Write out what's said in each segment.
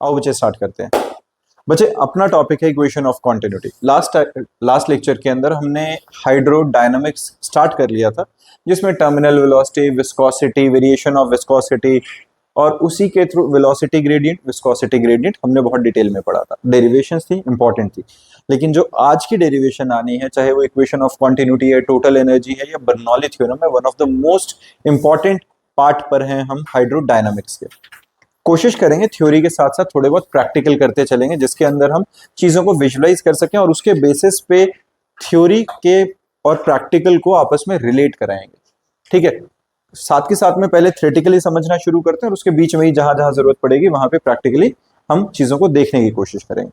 आओ बच्चे स्टार्ट करते हैं। बच्चे अपना टॉपिक है equation of continuity. Last lecture के अंदर हमने हाइड्रोडायनामिक्स स्टार्ट कर लिया था, जिसमें terminal velocity, viscosity, variation of viscosity और उसी के through velocity gradient, viscosity gradient हमने बहुत डिटेल में पढ़ा था। डेरिवेशंस थी, इंपॉर्टेंट थी। लेकिन जो आज की डेरिवेशन आनी है, चाहे वो इक्वेशन ऑफ कॉन्टिन्यूटी है, टोटल एनर्जी है या बर्नौली थ्योरम है, one of the most important part पर हैं हम हाइड्रोडायनामिक्स के। कोशिश करेंगे थ्योरी के साथ साथ थोड़े बहुत प्रैक्टिकल करते चलेंगे, जिसके अंदर हम चीजों को विजुलाइज कर सकें और उसके बेसिस पे थ्योरी के और प्रैक्टिकल को आपस में रिलेट कराएंगे। ठीक है, साथ के साथ में पहले थ्योरेटिकली समझना शुरू करते हैं और उसके बीच में ही जहां जहां जरूरत पड़ेगी वहां पे प्रैक्टिकली हम चीजों को देखने की कोशिश करेंगे।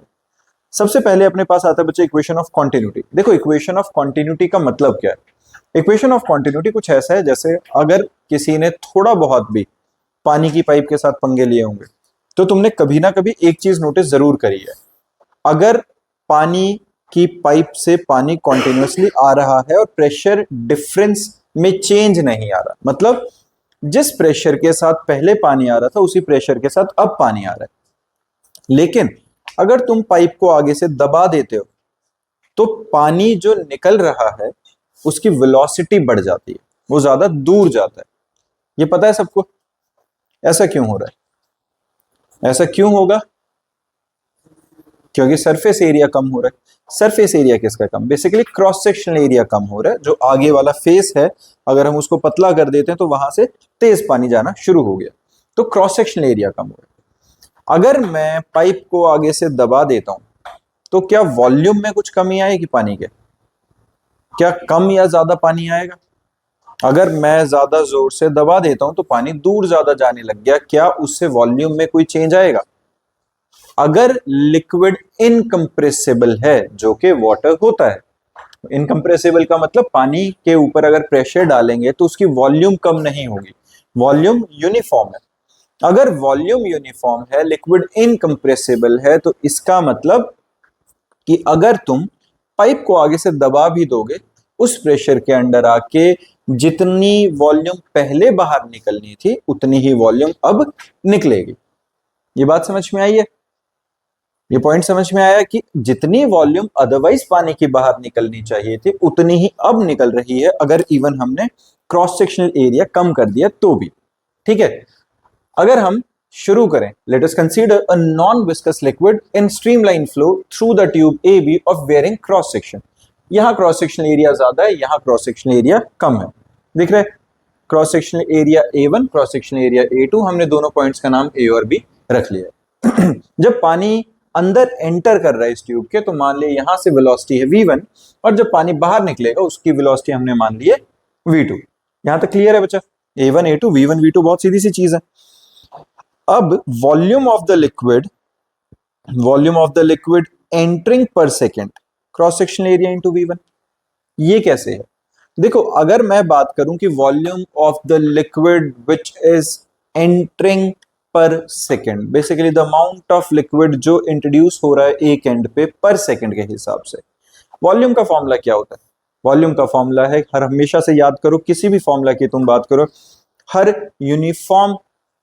सबसे पहले अपने पास आता है बच्चे इक्वेशन ऑफ कॉन्टिन्यूटी। देखो, इक्वेशन ऑफ कॉन्टिन्यूटी का मतलब क्या है? इक्वेशन ऑफ कॉन्टिन्यूटी कुछ ऐसा है जैसे अगर किसी ने थोड़ा बहुत भी पानी की पाइप के साथ पंगे लिए होंगे तो तुमने कभी ना कभी एक चीज नोटिस जरूर करी है। अगर पानी की पाइप से पानी कॉन्टिन्यूसली आ रहा है और प्रेशर डिफरेंस में चेंज नहीं आ रहा, मतलब जिस प्रेशर के साथ पहले पानी आ रहा था उसी प्रेशर के साथ अब पानी आ रहा है, लेकिन अगर तुम पाइप को आगे से दबा देते हो तो पानी जो निकल रहा है उसकी वेलोसिटी बढ़ जाती है, वो ज्यादा दूर जाता है। ये पता है सबको? ऐसा क्यों हो रहा है? ऐसा क्यों होगा? क्योंकि सरफेस एरिया कम हो रहा है। सरफेस एरिया किसका कम? बेसिकली क्रॉस सेक्शनल एरिया कम हो रहा है। जो आगे वाला फेस है, अगर हम उसको पतला कर देते हैं तो वहां से तेज पानी जाना शुरू हो गया, तो क्रॉस सेक्शनल एरिया कम हो रहा है। अगर मैं पाइप को आगे से दबा देता हूं तो क्या वॉल्यूम में कुछ कमी आएगी पानी के? क्या कम या ज्यादा पानी आएगा? अगर मैं ज्यादा जोर से दबा देता हूं तो पानी दूर ज्यादा जाने लग गया, क्या उससे वॉल्यूम में कोई चेंज आएगा? अगर लिक्विड इनकंप्रेसिबल है, जो कि वाटर होता है, इनकंप्रेसिबल का मतलब पानी के ऊपर अगर प्रेशर डालेंगे तो उसकी वॉल्यूम कम नहीं होगी, वॉल्यूम यूनिफॉर्म है। अगर वॉल्यूम यूनिफॉर्म है, लिक्विड इनकंप्रेसिबल है, तो इसका मतलब कि अगर तुम पाइप को आगे से दबा भी दोगे, उस प्रेशर के अंडर आके जितनी वॉल्यूम पहले बाहर निकलनी थी उतनी ही वॉल्यूम अब निकलेगी। ये बात समझ में आई है? ये पॉइंट समझ में आया कि जितनी वॉल्यूम अदरवाइज पानी की बाहर निकलनी चाहिए थी उतनी ही अब निकल रही है, अगर इवन हमने क्रॉस सेक्शनल एरिया कम कर दिया तो भी। ठीक है, अगर हम शुरू करें, let us consider a non viscous liquid in streamline flow through the tube A B of varying cross section. यहां क्रॉस सेक्शनल एरिया ज्यादा है, यहां क्रॉस सेक्शनल एरिया कम है। दिख रहा है? Cross sectional area A1, cross sectional area A2, हमने दोनों पॉइंट्स का नाम A और B रख लिया। जब पानी अंदर एंटर कर रहा है इस ट्यूब के, तो मान लिया यहां से वेलोसिटी है V1 और जब पानी बाहर निकलेगा उसकी वेलोसिटी हमने मान ली है V2। यहां तक क्लियर है बच्चा? A1 A2 V1 V2, बहुत सीधी सी चीज है। अब volume of the liquid entering per second cross sectional area into V1। ये कैसे है? देखो, अगर मैं बात करूं कि volume of the liquid which is entering per second, basically the amount of liquid जो इंट्रोड्यूस हो रहा है एक एंड पे पर सेकेंड के हिसाब से। वॉल्यूम का फॉर्मूला क्या होता है? वॉल्यूम का फॉर्मूला है, हर हमेशा से याद करो, किसी भी फॉर्मूला की तुम बात करो, हर यूनिफॉर्म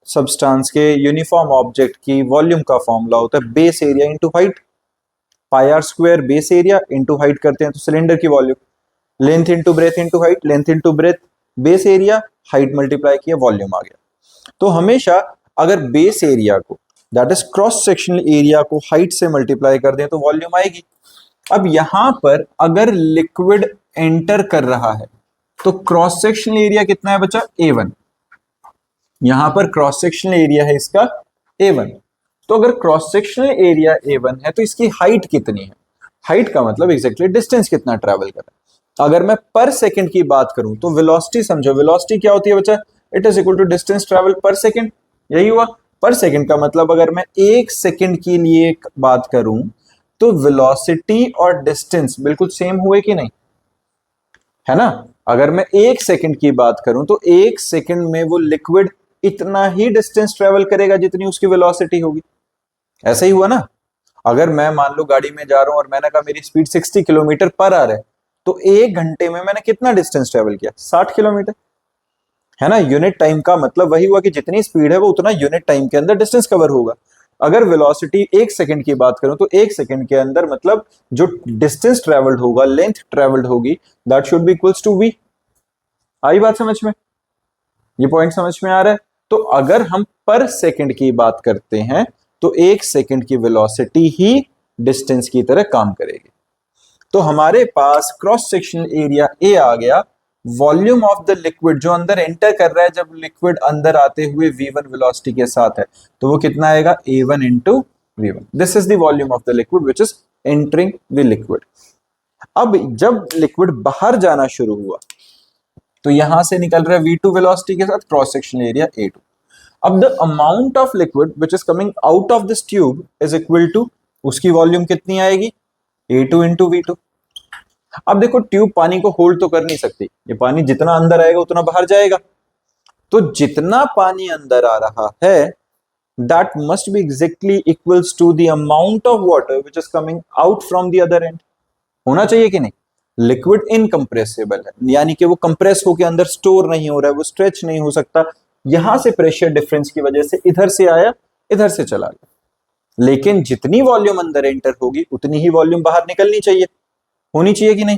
सब्सटेंस के, यूनिफॉर्म ऑब्जेक्ट की वॉल्यूम का फॉर्मूला होता है base area into height. Pi r square base area into height करते हैं तो सिलेंडर की volume, length into breadth into height, length into breadth, base area, height multiply किया, वॉल्यूम आ गया। तो हमेशा अगर बेस एरिया को, that is cross sectional area को, हाइट से मल्टीप्लाई कर दें तो वॉल्यूम आएगी। अब यहां पर अगर लिक्विड एंटर कर रहा है तो क्रॉस सेक्शनल एरिया कितना है बच्चा? A1। यहां पर क्रॉस सेक्शनल एरिया है इसका A1। तो अगर क्रॉस सेक्शनल एरिया A1 है तो इसकी हाइट कितनी है? हाइट का मतलब एग्जैक्टली डिस्टेंस कितना ट्रैवल कर रहा है। अगर मैं पर सेकंड की बात करूं तो वेलोसिटी समझो, वेलोसिटी क्या होती है बच्चा? It is equal to distance travel per second. यही हुआ पर सेकंड का मतलब, अगर मैं एक सेकंड के लिए बात करूं तो वेलोसिटी और डिस्टेंस बिल्कुल सेम हुए कि नहीं? है ना? अगर मैं एक सेकंड की बात करूं तो एक सेकंड में वो लिक्विड इतना ही डिस्टेंस ट्रेवल करेगा जितनी उसकी वेलोसिटी होगी। ऐसा ही हुआ ना? अगर मैं मान लो गाड़ी में जा रहा हूं और मैंने कहा मेरी स्पीड 60 किलोमीटर पर आवर है, तो एक घंटे में मैंने कितना डिस्टेंस ट्रेवल किया? 60 किलोमीटर। है ना? यूनिट टाइम का मतलब वही हुआ कि जितनी स्पीड है वो उतना यूनिट टाइम के अंदर डिस्टेंस कवर होगा। अगर वेलोसिटी 1 सेकंड की बात करूं तो 1 सेकंड के अंदर मतलब जो डिस्टेंस ट्रेवल्ड होगा, लेंथ ट्रेवल्ड होगी, that should be equals to v। आई बात समझ में? ये पॉइंट समझ में आ रहा है? तो अगर हम पर सेकंड की बात करते हैं तो 1 सेकंड की वेलोसिटी ही डिस्टेंस की तरह काम करेगी। तो हमारे पास क्रॉस सेक्शनल एरिया ए आ गया, वॉल्यूम ऑफ द लिक्विड जो अंदर एंटर कर रहा है, जब लिक्विड अंदर आते हुए v1 वेलोसिटी के साथ है तो वो कितना आएगा, a1 into v1। This is the volume of the liquid which is entering the liquid. अब जब लिक्विड बाहर जाना शुरू हुआ तो यहां से निकल रहा है v2 वेलोसिटी के साथ, क्रॉस सेक्शनल एरिया a2। अब the amount of liquid which is coming out of this tube is equal to, उसकी वॉल्यूम कितनी आएगी, a2 इंटू v2। अब देखो ट्यूब पानी को होल्ड तो कर नहीं सकती, ये पानी जितना अंदर आएगा उतना बाहर जाएगा। तो जितना पानी अंदर आ रहा है that must be exactly equals to the amount of water which is coming out from the other end. होना चाहिए कि नहीं? लिक्विड इनकंप्रेसिबल है, यानी कि वो कंप्रेस होकर अंदर स्टोर नहीं हो रहा है, वो स्ट्रेच नहीं हो सकता। यहां से प्रेशर डिफरेंस की वजह से इधर से आया, इधर से चला गया। लेकिन जितनी वॉल्यूम अंदर एंटर होगी उतनी ही वॉल्यूम बाहर निकलनी चाहिए, होनी चाहिए कि नहीं?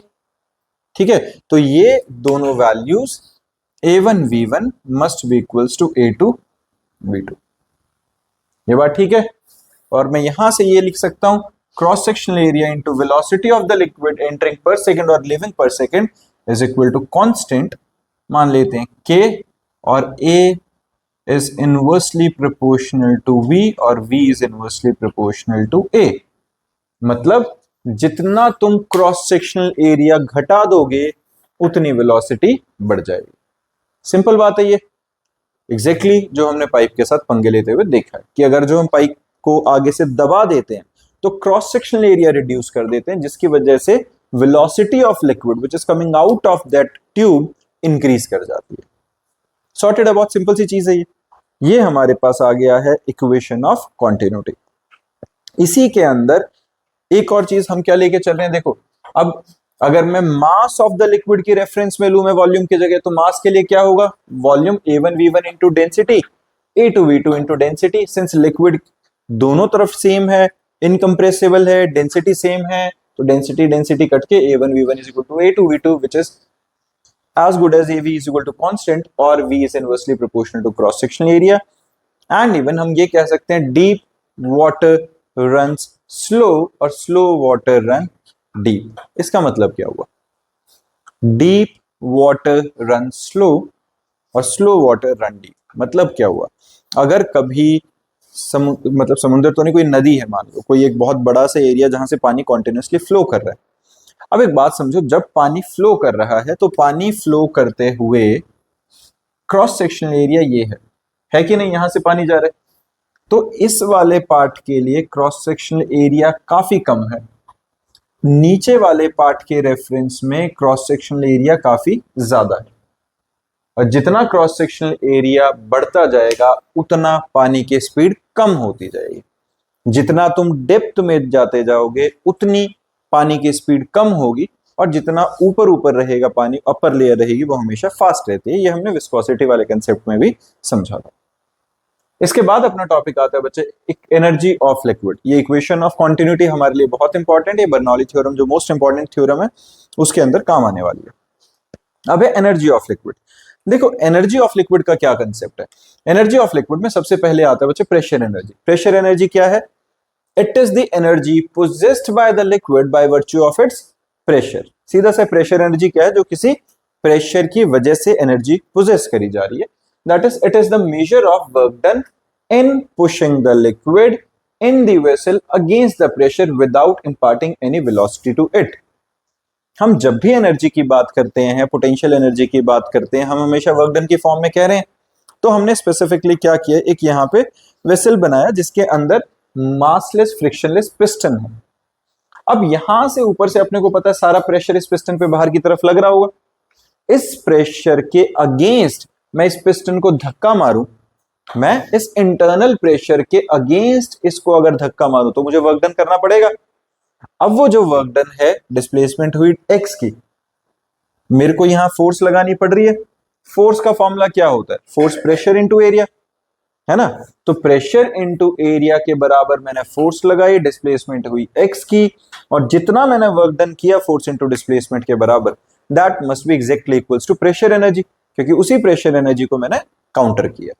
ठीक है, तो ये दोनों values a1 v1 must be equals to a2 v2। ये बात ठीक है? और मैं यहां से ये लिख सकता हूं, cross sectional area into velocity of the liquid entering per second और leaving per second is equal to constant, मान लेते हैं k, और a is inversely proportional to v और v is inversely proportional to a। मतलब जितना तुम cross sectional area घटा दोगे उतनी वेलोसिटी बढ़ जाएगी। सिंपल बात है ये, एग्जैक्टली जो हमने पाइप के साथ पंगे लेते हुए देखा है कि अगर जो हम पाइप को आगे से दबा देते हैं तो क्रॉस सेक्शनल एरिया रिड्यूस कर देते हैं, जिसकी वजह से velocity of liquid which is coming out of that tube increase कर जाती है। सॉर्टेड है, बहुत सिंपल सी चीज है ये हमारे पास आ गया है इक्वेशन ऑफ कॉन्टिन्यूटी। इसी के अंदर एक और चीज हम क्या लेके चल रहे हैं, देखो अब अगर मैं मास ऑफ द लिक्विड की रेफरेंस में लूं मैं वॉल्यूम की जगह, तो मास के लिए क्या होगा, volume a1 v1 into density a2 v2 into density. Since liquid दोनों तरफ सेम है, इनकंप्रेसिबल है, डेंसिटी सेम है, तो डेंसिटी डेंसिटी कट के a1 v1 is equal to a2 v2 which is as good as AV is equal to constant और V is inversely proportional to cross sectional area। and even हम ये कह सकते हैं deep water runs slow और slow water run deep। इसका मतलब क्या हुआ, deep water run slow और slow water run deep, मतलब क्या हुआ, अगर कभी मतलब समुद्र तो नहीं, कोई नदी है मान लो, कोई एक बहुत बड़ा सा एरिया जहां से पानी कॉन्टिन्यूसली फ्लो कर रहा है। अब एक बात समझो, जब पानी फ्लो कर रहा है तो पानी फ्लो करते हुए क्रॉस सेक्शनल एरिया ये है कि नहीं, यहां से पानी जा रहा है, तो इस वाले पार्ट के लिए क्रॉस सेक्शनल एरिया काफी कम है, नीचे वाले पार्ट के रेफरेंस में क्रॉस सेक्शनल एरिया काफी ज्यादा है। और जितना क्रॉस सेक्शनल एरिया बढ़ता जाएगा उतना पानी की स्पीड कम होती जाएगी। जितना तुम डेप्थ में जाते जाओगे उतनी पानी की स्पीड कम होगी, और जितना ऊपर ऊपर रहेगा पानी, अपर लेयर रहेगी, वो हमेशा फास्ट रहती है। ये हमने विस्कोसिटी वाले कंसेप्ट में भी समझा था। इसके बाद अपना टॉपिक आता है बच्चे एनर्जी ऑफ लिक्विड। ये इक्वेशन ऑफ कॉन्टिन्यूटी हमारे लिए बहुत इंपॉर्टेंट है, बर्नौली थ्योरम जो मोस्ट इंपॉर्टेंट थ्योरम है उसके अंदर काम आने वाली है। अब है एनर्जी ऑफ लिक्विड। देखो एनर्जी ऑफ लिक्विड का क्या कंसेप्ट है, एनर्जी ऑफ लिक्विड में सबसे पहले आता है बच्चे प्रेशर एनर्जी। प्रेशर एनर्जी क्या है, it is the energy possessed by the liquid by virtue of it's pressure. सीधा सा प्रेशर एनर्जी क्या है, जो किसी प्रेशर की वजह से एनर्जी पोजेस करी जा रही है। That is it is the measure of work done in pushing the liquid in the vessel against the pressure without imparting any velocity to it. हम जब भी एनर्जी की बात करते हैं, पोटेंशियल एनर्जी की बात करते हैं, हम हमेशा वर्क डन की फॉर्म में कह रहे हैं। तो हमने स्पेसिफिकली क्या किया, एक यहाँ पे वेसल बनाया जिसके अंदर मासलेस फ्रिक्शनलेस पिस्टन है। अब यहां से ऊपर से अपने को पता है सारा प्रेशर इस पिस्टन पे बाहर की तरफ लग रहा होगा। इस प्रेशर के अगेंस्ट मैं इस पिस्टन को धक्का मारूं, मैं इस इंटरनल प्रेशर के अगेंस्ट इसको अगर धक्का मारूं तो मुझे वर्क डन करना पड़ेगा। अब वो जो वर्क डन है, डिस्प्लेसमेंट हुई एक्स की, मेरे को यहां फोर्स लगानी पड़ रही है। फोर्स का फॉर्मूला क्या होता है, फोर्स प्रेशर इंटू एरिया। है ना। तो प्रेशर इनटू एरिया के बराबर मैंने फोर्स लगाई, डिस्प्लेसमेंट हुई x की, और जितना मैंने वर्क डन किया फोर्स इनटू डिस्प्लेसमेंट के बराबर, that must be exactly equals to pressure energy, क्योंकि उसी प्रेशर एनर्जी को मैंने काउंटर किया।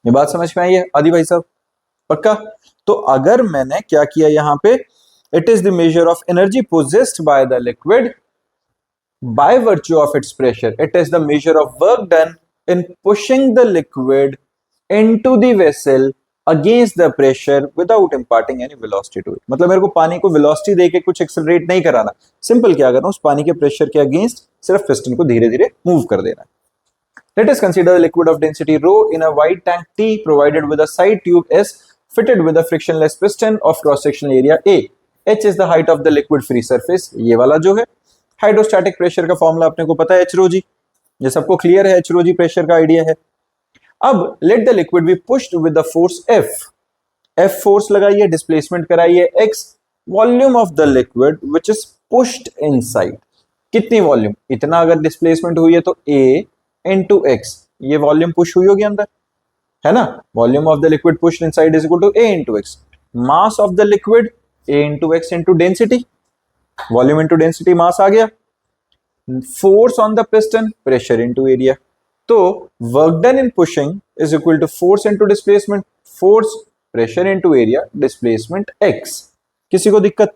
ये बात समझ में आई है आदि भाई साहब? पक्का? तो अगर मैंने क्या किया यहां पे, it is the measure of energy possessed by the liquid by virtue of its pressure. It is the measure of work done in pushing the liquid into the vessel against the pressure without imparting any velocity to it. मतलब मेरे को पानी को velocity देके कुछ accelerate नहीं कराना, simple क्या करना, उस पानी के प्रेशर के अगेंस्ट सिर्फ पिस्टन को धीरे धीरे मूव कर देना। Let us consider a liquid of density rho in a wide tank T provided with a side tube S fitted with a frictionless piston of cross sectional area A. H is the height of the liquid free surface. ये वाला जो है hydrostatic pressure का formula अपने को पता है, h rho जी, ये सबको क्लियर है, एच रो जी प्रेशर का आइडिया है। अब let the liquid be pushed with the force F, F force लगाइए, डिस्प्लेसमेंट कराइए x, volume of the liquid which is pushed inside, कितनी वॉल्यूम, इतना अगर डिस्प्लेसमेंट हुई है तो ए इनटू एक्स, ये वॉल्यूम पुश हुई होगी अंदर, है ना। Volume of the liquid pushed inside is equal to A into x, mass of the liquid A into x into density, volume into density, mass आ गया, force on the piston, pressure into area. तो work done in pushing is equal to force into displacement, force pressure into area, displacement x. किसी को दिक्कत?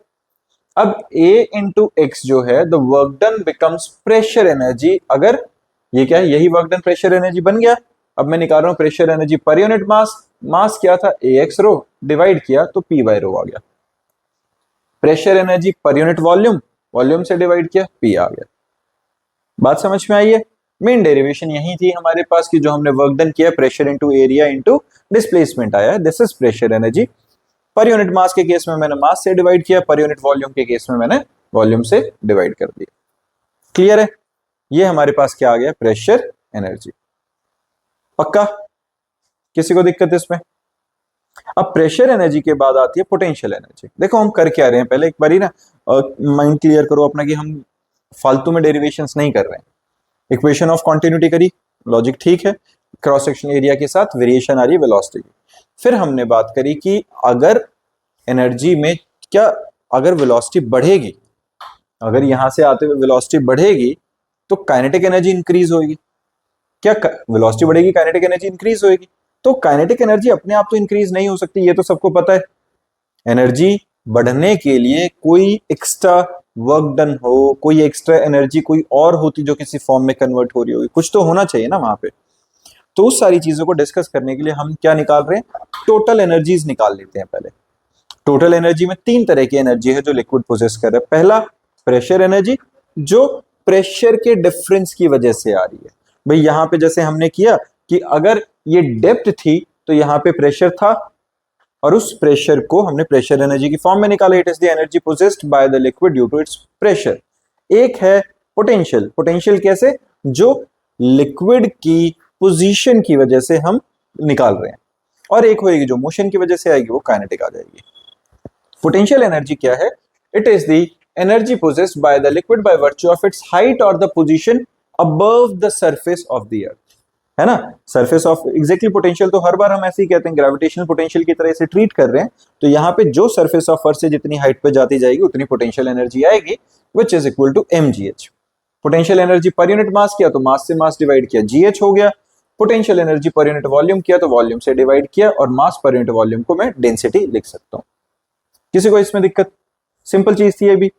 अब A into x जो है, the work done becomes pressure energy. अगर ये क्या है, यही वर्क डन प्रेशर एनर्जी बन गया। अब मैं निकाल रहा हूं pressure energy per unit mass, mass क्या था AX रो, डिवाइड किया तो P बाय रो आ गया। Pressure energy per unit volume, volume से डिवाइड किया, P आ गया। बात समझ में आई है? मेन डेरिवेशन यही थी हमारे पास कि जो हमने वर्क डन किया, pressure into area into displacement आया है, this is pressure energy. Per unit मास के केस में मैंने मास से डिवाइड किया, पर यूनिट वॉल्यूम के केस में मैंने वॉल्यूम से डिवाइड कर दिया। क्लियर है? ये हमारे पास क्या आ गया, प्रेशर एनर्जी। पक्का? किसी को दिक्कत इसमें? अब प्रेशर एनर्जी के बाद आती है पोटेंशियल एनर्जी। देखो हम कर क्या रहे हैं, पहले एक बार ही ना माइंड क्लियर करो अपना कि हम फालतू में डेरिवेशंस नहीं कर रहे हैं। इक्वेशन ऑफ कॉन्टिन्यूटी करी, लॉजिक ठीक है, क्रॉस सेक्शन एरिया के साथ वेरिएशन आ रही है वेलोसिटी की। फिर हमने बात करी कि अगर एनर्जी में क्या, अगर वेलोसिटी बढ़ेगी, अगर यहां से आते हुए वेलोसिटी बढ़ेगी तो काइनेटिक एनर्जी इंक्रीज होगी। क्या वेलोसिटी बढ़ेगी, काइनेटिक एनर्जी इंक्रीज होगी? तो काइनेटिक एनर्जी अपने आप तो इंक्रीज नहीं हो सकती, ये तो सबको पता है। एनर्जी बढ़ने के लिए कोई एक्स्ट्रा वर्क डन हो, कोई एक्स्ट्रा एनर्जी कोई और होती जो किसी फॉर्म में कन्वर्ट हो रही होगी, कुछ तो होना चाहिए ना वहां पे। तो उस सारी चीजों को डिस्कस करने के लिए हम क्या निकाल रहे हैं, टोटल एनर्जीज निकाल लेते हैं पहले। टोटल एनर्जी में तीन तरह की एनर्जी है जो लिक्विड पोजेस कर रहा है। पहला प्रेशर एनर्जी, जो प्रेशर के डिफरेंस की वजह से आ रही है। भाई यहां पे जैसे हमने किया कि अगर ये डेप्थ थी तो यहाँ पे प्रेशर था और उस प्रेशर को हमने प्रेशर एनर्जी की फॉर्म में निकाला, it is the energy possessed by the liquid due to its pressure. एक है पोटेंशियल, पोटेंशियल कैसे, जो लिक्विड की पोजीशन की वजह से हम निकाल रहे हैं, और एक होगी जो मोशन की वजह से आएगी, वो काइनेटिक आ जाएगी। पोटेंशियल एनर्जी क्या है, it is the energy possessed by the liquid by virtue of its height और the position above the surface of the earth, है ना। सरफेस ऑफ एग्जैक्टली पोटेंशियल तो हर बार हम ऐसे ही कहते हैं, ग्रेविटेशनल पोटेंशियल की तरह से ट्रीट कर रहे हैं। तो यहाँ पे जो सरफेस ऑफ अर्थ से जितनी हाइट पे जाती जाएगी उतनी पोटेंशियल एनर्जी आएगी, which is equal to mgh। Potential energy per unit mass किया तो मास से मास डिवाइड किया, gh हो गया। Potential energy per unit volume किया तो वॉल्यूम से डिवाइड किया, और मास पर यूनिट वॉल्यूम को मैं डेंसिटी लिख सकता हूँ। किसी को इसमें दिक्कत? सिंपल चीज थी ये भी।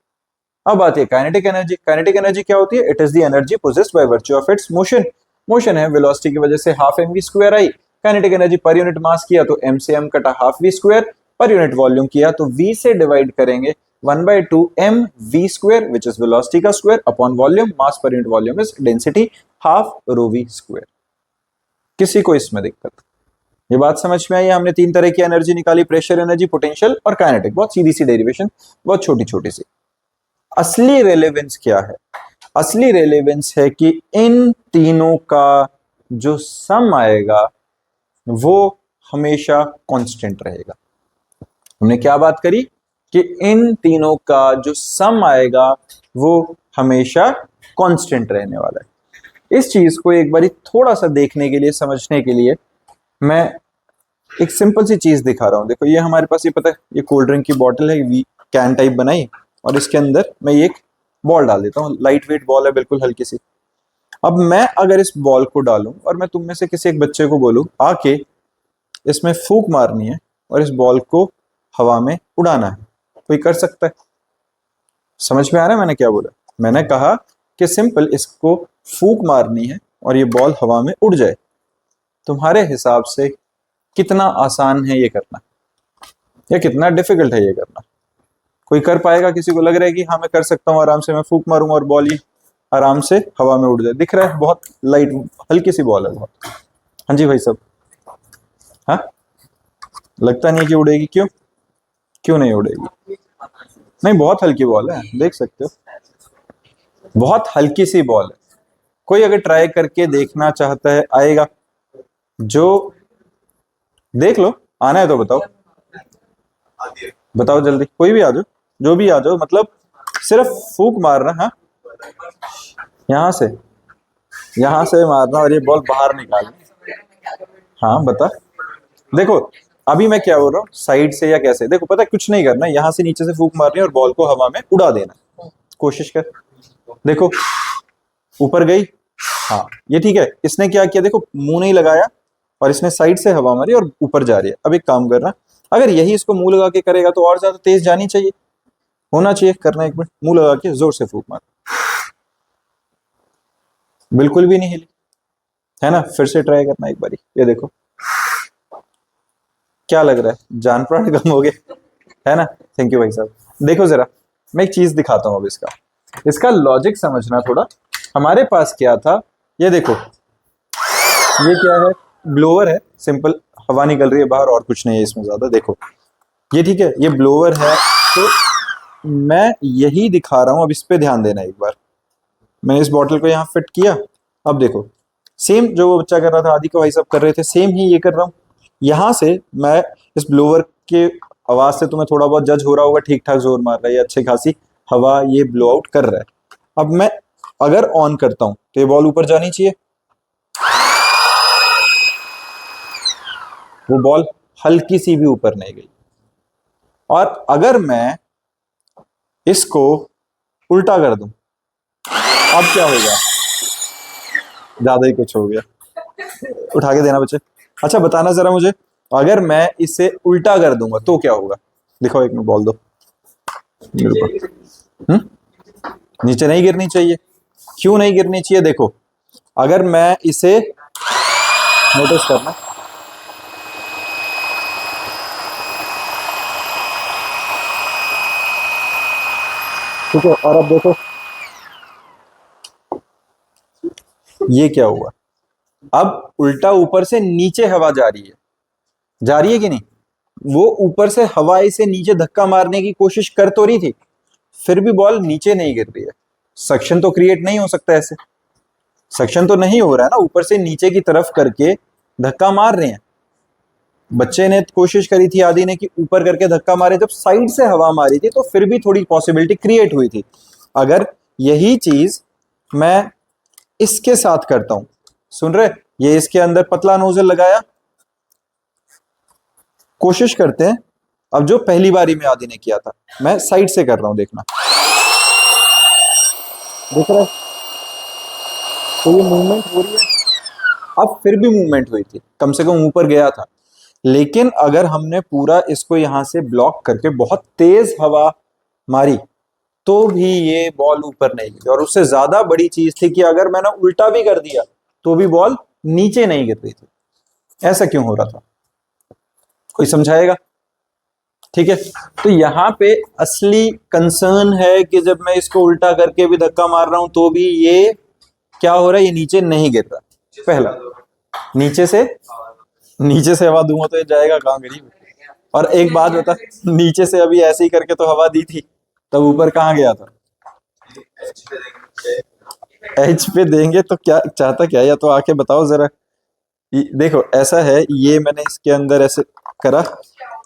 अब आती है काइनेटिक एनर्जी। काइनेटिक एनर्जी क्या होती है, it is the energy possessed by virtue of its motion. Motion है, वेलोसिटी की वजह से हाफ mv स्क्वायर आई। Kinetic energy per unit mass किया तो m से m कटा half v square, per unit volume किया तो v से डिवाइड करेंगे 1/2 mv square which is velocity का square upon volume, mass per unit volume is density half rho v square. किसी को इसमें दिक्कत? ये बात समझ में आई? हमने तीन तरह की एनर्जी निकाली, प्रेशर एनर्जी, पोटेंशियल और काइनेटिक। बहुत सीधी सी डेरिवेशन, बहुत छोटी छोटी सी। असली रेलेवेंस क्या है? असली रेलेवेंस है कि इन तीनों का जो सम आएगा वो हमेशा कांस्टेंट रहेगा। हमने क्या बात करी कि इन तीनों का जो सम आएगा वो हमेशा कांस्टेंट रहने वाला है। इस चीज को एक बार थोड़ा सा देखने के लिए, समझने के लिए मैं एक सिंपल सी चीज दिखा रहा हूँ। देखो ये हमारे पास, ये पता है, ये कोल्ड ड्रिंक की बॉटल है, वी कैन टाइप बनाई, और इसके अंदर मैं ये एक बॉल डाल देता हूँ। लाइट वेट बॉल है, बिल्कुल हल्की सी। अब मैं अगर इस बॉल को डालूं और मैं तुम में से किसी एक बच्चे को बोलूं आके इसमें फूंक मारनी है और इस बॉल को हवा में उड़ाना है, कोई कर सकता है? समझ में आ रहा है मैंने क्या बोला? मैंने कहा कि सिंपल इसको फूंक मारनी है और ये बॉल हवा में उड़ जाए। तुम्हारे हिसाब से कितना आसान है ये करना, या कितना डिफिकल्ट है ये करना? कोई कर पाएगा? किसी को लग रहा है कि हाँ मैं कर सकता हूँ आराम से, मैं फूंक मारूंगा और बॉल ही आराम से हवा में उड़ जाए? दिख रहा है बहुत लाइट हल्की सी बॉल है बहुत। हाँ जी भाई साहब, हाँ लगता नहीं है कि उड़ेगी। क्यों क्यों नहीं उड़ेगी? नहीं, बहुत हल्की बॉल है, देख सकते हो, बहुत हल्की सी बॉल है। कोई अगर ट्राई करके देखना चाहता है आएगा? जो देख लो, आना है तो बताओ, बताओ जल्दी, कोई भी आ जाओ, जो भी आ जाओ, मतलब सिर्फ फूंक मारना। हाँ यहाँ से मारना और ये बॉल बाहर निकालना। हाँ बता, देखो अभी मैं क्या बोल रहा हूँ, साइड से या कैसे? देखो पता है कुछ नहीं करना, यहाँ से नीचे से फूंक मारनी है और बॉल को हवा में उड़ा देना। कोशिश कर, देखो ऊपर गई। हाँ ये ठीक है। इसने क्या किया, देखो मुंह नहीं लगाया और इसने साइड से हवा मारी और ऊपर जा रही है। अब एक काम करना, अगर यही इसको मुंह लगा के करेगा तो और ज्यादा तेज जानी चाहिए, होना चाहिए करना। एक मिनट, मुंह लगा के जोर से फूंक मार, बिल्कुल भी नहीं हिली, है ना? फिर से ट्राई करना एक बारी, ये देखो क्या लग रहा है, जान प्राण कम हो गए, है ना? थैंक यू भाई साहब। देखो जरा मैं एक चीज दिखाता हूँ अब, इसका लॉजिक समझना थोड़ा। हमारे पास क्या था, ये देखो, ये क्या है, ब्लोअर है, सिंपल हवा निकल रही है बाहर और कुछ नहीं है इसमें ज्यादा। देखो ये ठीक है, ये ब्लोअर है। तो मैं यही दिखा रहा हूं, अब इस पे ध्यान देना एक बार। मैंने इस बॉटल को यहाँ फिट किया, अब देखो सेम जो वो बच्चा कर रहा था, आदि को भाई सब कर रहे थे, सेम ही ये कर रहा हूँ। यहाँ से मैं इस ब्लोअर के आवाज से तुम्हें थोड़ा बहुत जज हो रहा होगा, ठीक ठाक जोर मार रहा है, अच्छी खासी हवा ये ब्लो आउट कर रहा है। अब मैं अगर ऑन करता हूं तो ये बॉल ऊपर जानी चाहिए, वो बॉल हल्की सी भी ऊपर नहीं गई। और अगर मैं इसको उल्टा कर दूं, अब क्या होगा? ज्यादा ही कुछ हो गया, उठा के देना बच्चे। अच्छा बताना जरा मुझे, अगर मैं इसे उल्टा कर दूंगा तो क्या होगा? दिखाओ एक मिनट, बॉल दो मेरे को। नीचे नहीं गिरनी चाहिए। क्यों नहीं गिरनी चाहिए? देखो अगर मैं इसे, नोटिस करना, ठीक है, और अब देखो ये क्या हुआ, अब उल्टा ऊपर से नीचे हवा जा रही है, जा रही है कि नहीं? वो ऊपर से हवा इसे नीचे धक्का मारने की कोशिश कर तो रही थी, फिर भी बॉल नीचे नहीं गिर रही है। सक्शन तो क्रिएट नहीं हो सकता ऐसे, सक्शन तो नहीं हो रहा है ना, ऊपर से नीचे की तरफ करके धक्का मार रहे हैं। बच्चे ने कोशिश करी थी, आदि ने, कि ऊपर करके धक्का मारे, जब साइड से हवा मारी थी तो फिर भी थोड़ी पॉसिबिलिटी क्रिएट हुई थी। अगर यही चीज मैं इसके साथ करता हूं, सुन रहे, ये इसके अंदर पतला नोजल लगाया, कोशिश करते हैं। अब जो पहली बारी में आदि ने किया था, मैं साइड से कर रहा हूं, देखना दिख रहा है, तो ये मूवमेंट हो रही है। अब फिर भी मूवमेंट हुई थी, कम से कम ऊपर गया था। लेकिन अगर हमने पूरा इसको यहां से ब्लॉक करके बहुत तेज हवा मारी तो भी ये बॉल ऊपर नहीं गई। और उससे ज्यादा बड़ी चीज थी कि अगर मैंने उल्टा भी कर दिया तो भी बॉल नीचे नहीं गिर रही थी। ऐसा क्यों हो रहा था? कोई समझाएगा? ठीक है, तो यहाँ पे असली कंसर्न है कि जब मैं इसको उल्टा करके भी धक्का मार रहा हूं तो भी ये क्या हो रहा है, ये नीचे नहीं गिर रहा। पहला, नीचे से हवा दूंगा तो ये जाएगा कहां, गरीब? और एक बात बता, नीचे से अभी ऐसे ही करके तो हवा दी थी, तब ऊपर कहाँ गया था? एच पे देंगे तो क्या चाहता क्या, या तो आके बताओ जरा। देखो ऐसा है, ये मैंने इसके अंदर ऐसे करा,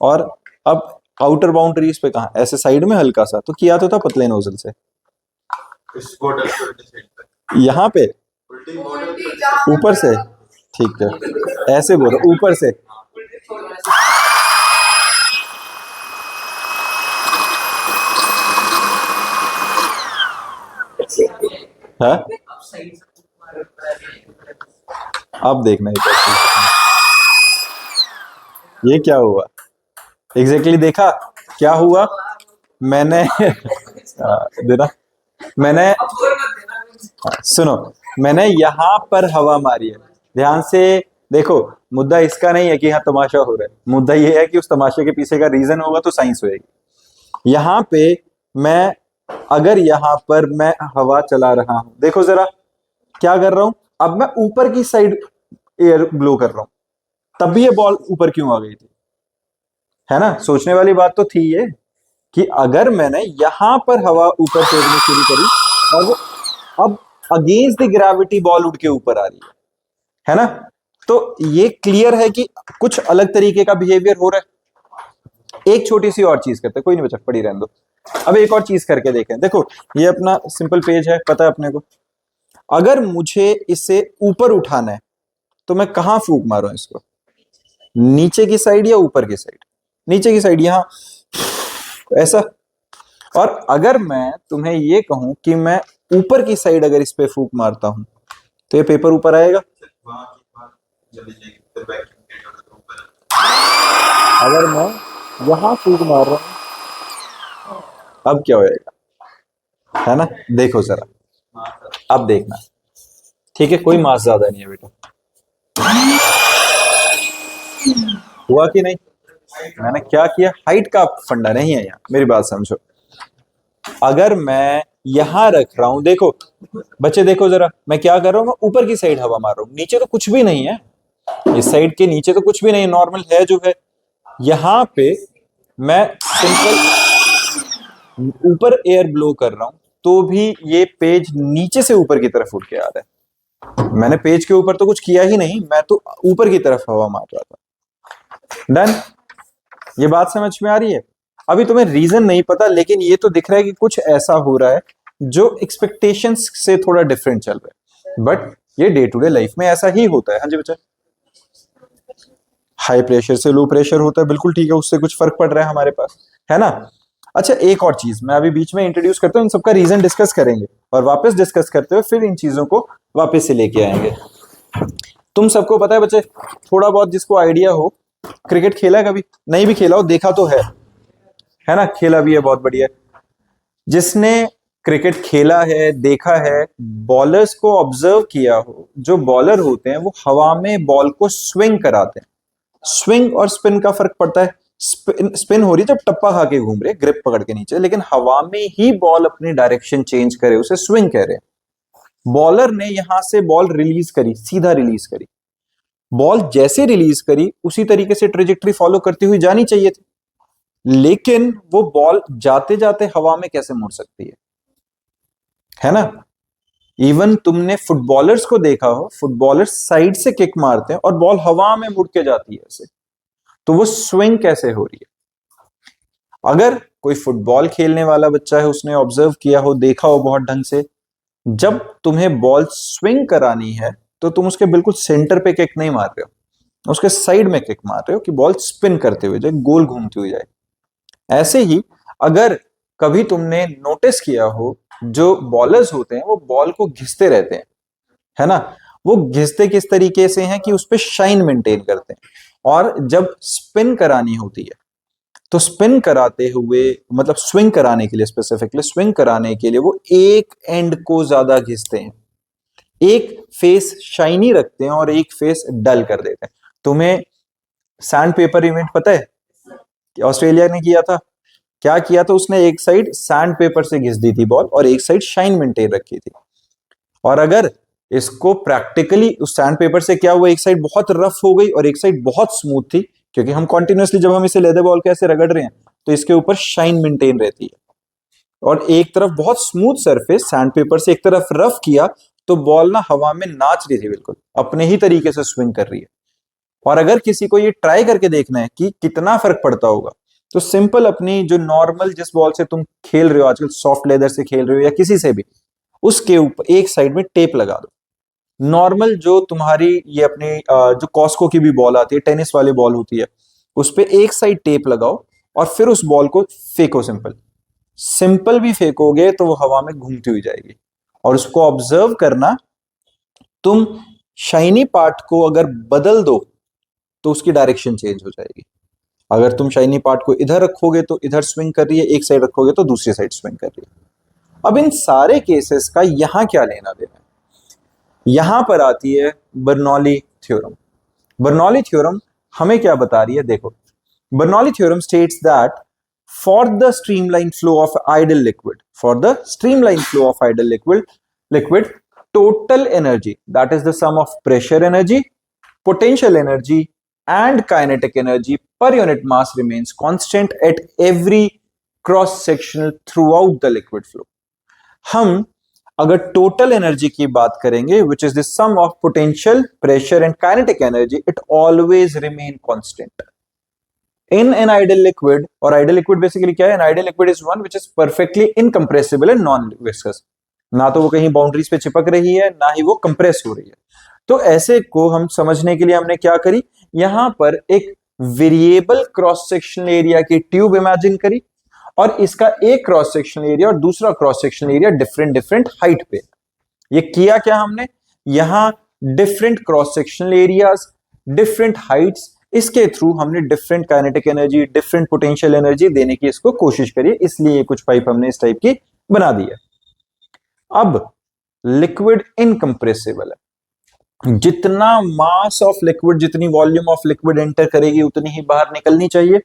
और अब आउटर बाउंड्रीज पे कहा, ऐसे साइड में हल्का सा तो किया तो था पतले नोजल से, यहाँ पे ऊपर से। ठीक है, ऐसे बोलो ऊपर से। हाँ, अब देखना एक और चीज। ये क्या हुआ एग्जैक्टली देखा क्या हुआ? मैंने देना, मैंने सुनो, मैंने यहां पर हवा मारी है, ध्यान से देखो। मुद्दा इसका नहीं है कि हाँ तमाशा हो रहा है, मुद्दा ये है कि उस तमाशे के पीछे का रीजन होगा तो साइंस होएगी। यहां पे मैं, अगर यहां पर मैं हवा चला रहा हूं, देखो जरा क्या कर रहा हूं, अब मैं ऊपर की साइड एयर ब्लो कर रहा हूं, तब भी ये बॉल ऊपर क्यों आ गई थी? है ना, सोचने वाली बात तो थी ये, कि अगर मैंने यहां पर हवा ऊपर फेंकनी शुरू करी और वो अब अगेंस्ट द ग्रेविटी बॉल उड़ के ऊपर आ रही है ना, तो ये क्लियर है कि कुछ अलग तरीके का बिहेवियर हो रहा है। एक छोटी सी और चीज करते, कोई नहीं बचा, पड़ी रहने दो। अब एक और चीज करके देखें, देखो ये अपना सिंपल पेज है, पता है अपने को। अगर मुझे इसे ऊपर उठाना है तो मैं कहां फूंक मारूं इसको, नीचे की साइड या ऊपर की साइड? नीचे की साइड, यहां ऐसा। और अगर मैं तुम्हें ये कहूं कि मैं ऊपर की साइड अगर इस पे फूंक मारता हूं तो ये पेपर ऊपर आएगा। अगर मैं यहां फूंक मार रहा हूं, अब क्या होएगा? है ना, देखो जरा, अब देखना, ठीक है, कोई मास ज्यादा नहीं है बेटा, हुआ कि नहीं? मैंने क्या किया, हाइट का फंडा नहीं है यहाँ, मेरी बात समझो। अगर मैं यहां रख रहा हूं, देखो बच्चे देखो जरा, मैं क्या कर रहा हूं, मैं ऊपर की साइड हवा मार रहा हूं, नीचे तो कुछ भी नहीं है, इस साइड के नीचे तो कुछ भी नहीं, नॉर्मल है जो है। यहां पे मैं सिंपल ऊपर एयर ब्लो कर रहा हूं तो भी ये पेज नीचे से ऊपर की तरफ उठ के आ रहा है। मैंने पेज के ऊपर तो कुछ किया ही नहीं, मैं तो ऊपर की तरफ हवा मार रहा था। डन, ये बात समझ में आ रही है? अभी तुम्हें रीजन नहीं पता, लेकिन ये तो दिख रहा है कि कुछ ऐसा हो रहा है जो एक्सपेक्टेशंस से थोड़ा डिफरेंट चल रहा है, बट ये डे टू डे लाइफ में ऐसा ही होता है। हाँ जी बच्चा, हाई प्रेशर से लो प्रेशर होता है, बिल्कुल ठीक है, उससे कुछ फर्क पड़ रहा है हमारे पास, है ना। अच्छा, एक और चीज मैं अभी बीच में इंट्रोड्यूस करता हूँ, इन सबका रीजन डिस्कस करेंगे और वापस डिस्कस करते हुए फिर इन चीजों को वापस से लेके आएंगे। तुम सबको पता है बच्चे, थोड़ा बहुत जिसको आइडिया हो, क्रिकेट खेला है कभी? नहीं भी खेला हो, देखा तो है ना, खेला भी है, बहुत बढ़िया। जिसने क्रिकेट खेला है, देखा है, बॉलर्स को ऑब्जर्व किया हो, जो बॉलर होते हैं वो हवा में बॉल को स्विंग कराते हैं। स्विंग और स्पिन का फर्क पड़ता है, स्पिन हो रही जब टप्पा खा के घूम रहे ग्रिप पकड़ के नीचे, लेकिन हवा में ही बॉल अपनी डायरेक्शन चेंज करे उसे स्विंग कह रहे हैं। बॉलर ने यहां से बॉल रिलीज करी, सीधा रिलीज करी, बॉल जैसे रिलीज करी उसी तरीके से ट्रेजेक्टरी फॉलो करती हुई जानी चाहिए थी, लेकिन वो बॉल जाते जाते हवा में कैसे मुड़ सकती है ना। इवन तुमने फुटबॉलर्स को देखा हो, फुटबॉलर्स साइड से किक मारते हैं और बॉल हवा में मुड़ के जाती है ऐसे, तो वो स्विंग कैसे हो रही है? अगर कोई फुटबॉल खेलने वाला बच्चा है, उसने ऑब्जर्व किया हो, देखा हो बहुत ढंग से, जब तुम्हें बॉल स्विंग करानी है तो तुम उसके बिल्कुल सेंटर पे किक नहीं मार रहे हो, उसके साइड में किक मार रहे हो कि बॉल स्पिन करते हुए जाए, गोल घूमती हुई जाए। ऐसे ही अगर कभी तुमने नोटिस किया हो, जो बॉलर्स होते हैं वो बॉल को घिसते रहते हैं, है ना, वो घिसते किस तरीके से हैं कि उस पर शाइन मेंटेन करते हैं, और जब स्पिन करानी होती है तो स्पिन कराते हुए, मतलब स्विंग कराने के लिए, स्पेसिफिकली स्विंग कराने के लिए वो एक एंड को ज्यादा घिसते हैं, एक फेस शाइनी रखते हैं और एक फेस डल कर देते हैं। तुम्हें सैंड पेपर इवेंट पता है कि ऑस्ट्रेलिया ने किया था? क्या किया था उसने, एक साइड सैंड पेपर से घिस दी थी बॉल और एक साइड शाइन मेंटेन रखी थी। और अगर इसको प्रैक्टिकली उस सैंड पेपर से क्या हुआ, एक साइड बहुत रफ हो गई और एक साइड बहुत स्मूथ थी, क्योंकि हम कॉन्टिन्यूसली जब हम इसे लेदर बॉल के ऐसे रगड़ रहे हैं तो इसके ऊपर शाइन मेंटेन रहती है, और एक तरफ बहुत स्मूथ सरफेस सैंड पेपर से एक तरफ रफ किया तो बॉल ना हवा में नाच रही थी, बिल्कुल अपने ही तरीके से स्विंग कर रही है। और अगर किसी को ये ट्राई करके देखना है कि कितना फर्क पड़ता होगा, तो सिंपल अपनी जो नॉर्मल जिस बॉल से तुम खेल रहे हो आजकल, सॉफ्ट लेदर से खेल रहे हो या किसी से भी, उसके ऊपर एक साइड में टेप लगा दो, नॉर्मल जो तुम्हारी ये अपनी जो कॉस्को की भी बॉल आती है, टेनिस वाली बॉल होती है, उस पे एक साइड टेप लगाओ और फिर उस बॉल को फेंको। सिंपल सिंपल भी फेंकोगे तो वो हवा में घूमती हुई जाएगी। और उसको ऑब्जर्व करना, तुम शाइनी पार्ट को अगर बदल दो तो उसकी डायरेक्शन चेंज हो जाएगी। अगर तुम शाइनी पार्ट को इधर रखोगे तो इधर स्विंग कर रही है, एक साइड रखोगे तो दूसरी साइड स्विंग कर रही है। अब इन सारे केसेस का यहां क्या लेना देना है, यहां पर आती है बर्नौली थ्योरम। बर्नौली थ्योरम हमें क्या बता रही है, देखो Bernoulli theorem states that for the streamline flow of ideal liquid, for the streamline flow of ideal liquid total energy, that is the sum of pressure energy, potential energy and kinetic energy per unit mass remains constant at every cross sectional throughout the liquid flow. हम अगर total energy की बात करेंगे, which is the sum of potential, pressure and kinetic energy, it always remain constant in an ideal liquid. और ideal liquid basically क्या है, an ideal liquid is one which is perfectly incompressible and non viscous. ना तो वो कहीं boundaries पे चिपक रही है, ना ही वो कंप्रेस हो रही है। तो ऐसे को हम समझने के लिए हमने क्या करी, यहां पर एक वेरिएबल क्रॉस सेक्शनल एरिया की ट्यूब इमेजिन करी और इसका एक क्रॉस सेक्शनल एरिया और दूसरा cross sectional area different different height पे। ये किया क्या हमने, यहां different cross sectional areas, different Heights, इसके थ्रू हमने different kinetic energy, different potential energy देने की इसको कोशिश करी, इसलिए कुछ पाइप हमने इस टाइप की बना दी है। अब लिक्विड इनकंप्रेसिबल है, जितना मास ऑफ लिक्विड, जितनी वॉल्यूम ऑफ लिक्विड एंटर करेगी उतनी ही बाहर निकलनी चाहिए।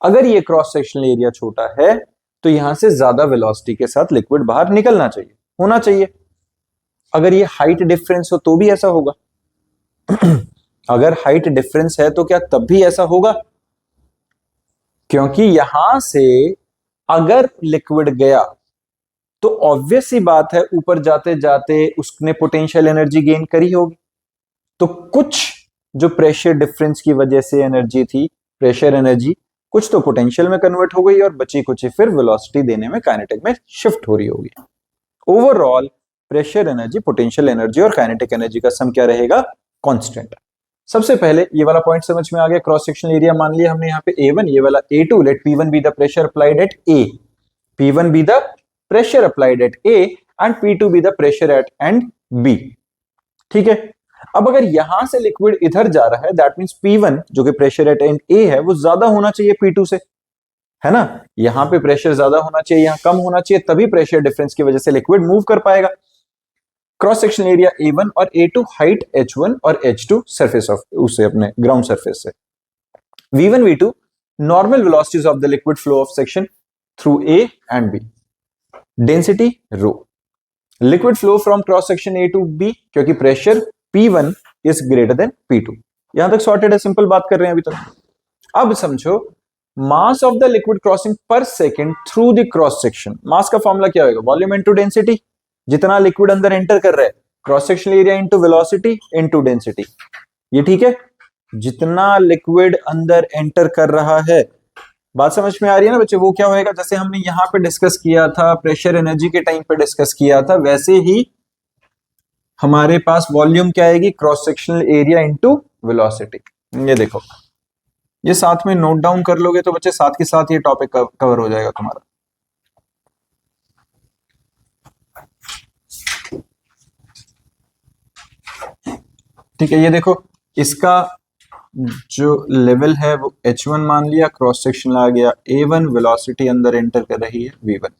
अगर ये क्रॉस सेक्शनल एरिया छोटा है तो यहां से ज्यादा वेलोसिटी के साथ लिक्विड बाहर निकलना चाहिए, होना चाहिए। अगर ये हाइट डिफरेंस हो तो भी ऐसा होगा अगर हाइट डिफरेंस है तो क्या तब भी ऐसा होगा, क्योंकि यहां से अगर लिक्विड गया तो ऑब्वियस सी बात है ऊपर जाते जाते उसने पोटेंशियल एनर्जी गेन करी होगी। तो कुछ जो प्रेशर डिफरेंस की वजह से एनर्जी थी, प्रेशर एनर्जी, कुछ तो पोटेंशियल में कन्वर्ट हो गई और बची कुछ ही फिर वेलोसिटी देने में, काइनेटिक में शिफ्ट हो रही होगी। Overall pressure energy, potential energy और काइनेटिक एनर्जी का सम क्या रहेगा, कांस्टेंट। सबसे पहले ये वाला पॉइंट समझ में आ गया, क्रॉस सेक्शनल एरिया मान लिया हमने यहाँ पे A1, ये वाला A2, let P1 be the pressure applied at A, P1 be the pressure applied at A and P2 be the pressure at end B। ठीक है, अब अगर यहां से लिक्विड इधर जा रहा है, दैट मींस P1 जो कि प्रेशर एट एंड A है वो ज्यादा होना चाहिए P2 से, है ना। यहां पे प्रेशर ज्यादा होना चाहिए, यहां कम होना चाहिए, तभी प्रेशर डिफरेंस की वजह से लिक्विड मूव कर पाएगा। क्रॉस सेक्शनल एरिया A1 और A2, हाइट H1 और H2 सरफेस ऑफ उससे अपने ग्राउंड सरफेस से। V1 V2 normal velocities of the liquid flow of section through A and B। Density rho, liquid flow from cross section A to B, क्योंकि pressure P1 is greater than P2। यहां तक sorted है, simple बात कर रहे हैं अभी तक। अब समझो mass of the liquid crossing per second through the cross section. Mass का फॉर्मूला क्या होगा, वॉल्यूम इनटू डेंसिटी, जितना लिक्विड अंदर एंटर कर रहा है, cross sectional area into velocity into density. ये ठीक है, जितना लिक्विड अंदर एंटर कर रहा है, बात समझ में आ रही है ना बच्चे। वो क्या होएगा, जैसे हमने यहां पे डिस्कस किया था, प्रेशर एनर्जी के टाइम पे डिस्कस किया था, वैसे ही हमारे पास वॉल्यूम क्या आएगी, cross sectional area into velocity. ये देखो, ये साथ में नोट डाउन कर लोगे तो बच्चे साथ के साथ ये टॉपिक कवर हो जाएगा तुम्हारा। ठीक है, ये देखो इसका जो लेवल है वो H1 मान लिया, क्रॉस सेक्शन आ गया A1, वेलोसिटी अंदर एंटर कर रही है V1।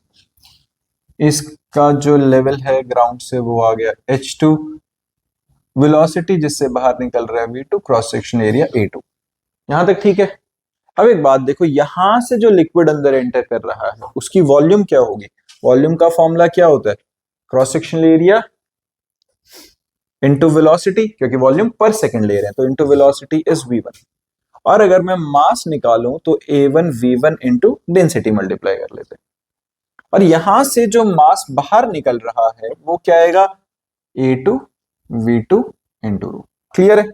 इसका जो लेवल है ग्राउंड से वो आ गया H2, वेलोसिटी जिससे बाहर निकल रहा है V2, cross section area A2। यहां तक ठीक है। अब एक बात देखो, यहां से जो लिक्विड अंदर एंटर कर रहा है उसकी वॉल्यूम क्या होगी, वॉल्यूम का फॉर्मूला क्या होता है, cross sectional area into velocity, क्योंकि वॉल्यूम पर सेकंड ले रहे हैं तो इनटू वेलोसिटी इज V1। और अगर मैं मास निकालूं तो A1 V1 into density multiply कर लेते हैं। और यहां से जो मास बाहर निकल रहा है वो क्या आएगा, A2 V2 इनटू रो। क्लियर है,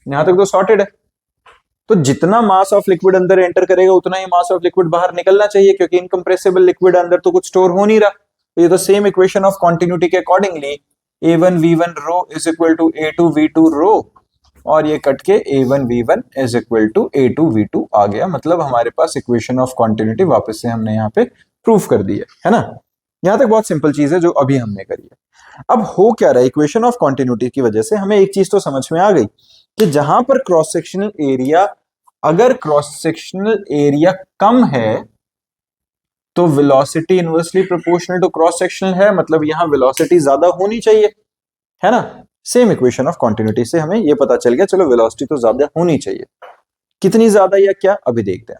यहां तक तो सॉर्टेड है। तो जितना मास ऑफ लिक्विड अंदर एंटर करेगा उतना ही मास ऑफ लिक्विड बाहर निकलना चाहिए, क्योंकि इनकंप्रेसिबल लिक्विड अंदर तो कुछ स्टोर हो नहीं रहा। तो ये तो सेम इक्वेशन ऑफ कॉन्टिन्यूटी के accordingly A1V1 rho is equal to A2V2 rho, और ये कट के A1V1 is equal to A2V2 आ गया। मतलब हमारे पास इक्वेशन ऑफ कॉन्टिन्यूटी वापस से हमने यहाँ पे प्रूफ कर दी है ना। यहां तक बहुत सिंपल चीज है जो अभी हमने करी है। अब हो क्या रहा है, इक्वेशन ऑफ कॉन्टिन्यूटी की वजह से हमें एक चीज तो समझ में आ गई कि जहां पर क्रॉस सेक्शनल एरिया, अगर क्रॉस सेक्शनल एरिया कम है तो velocity inversely proportional to cross sectional है, मतलब यहां वेलोसिटी ज्यादा होनी चाहिए, है ना। सेम इक्वेशन ऑफ कॉन्टिन्यूटी से हमें यह पता चल गया, चलो वेलोसिटी तो ज्यादा होनी चाहिए। कितनी ज्यादा या क्या, अभी देखते हैं।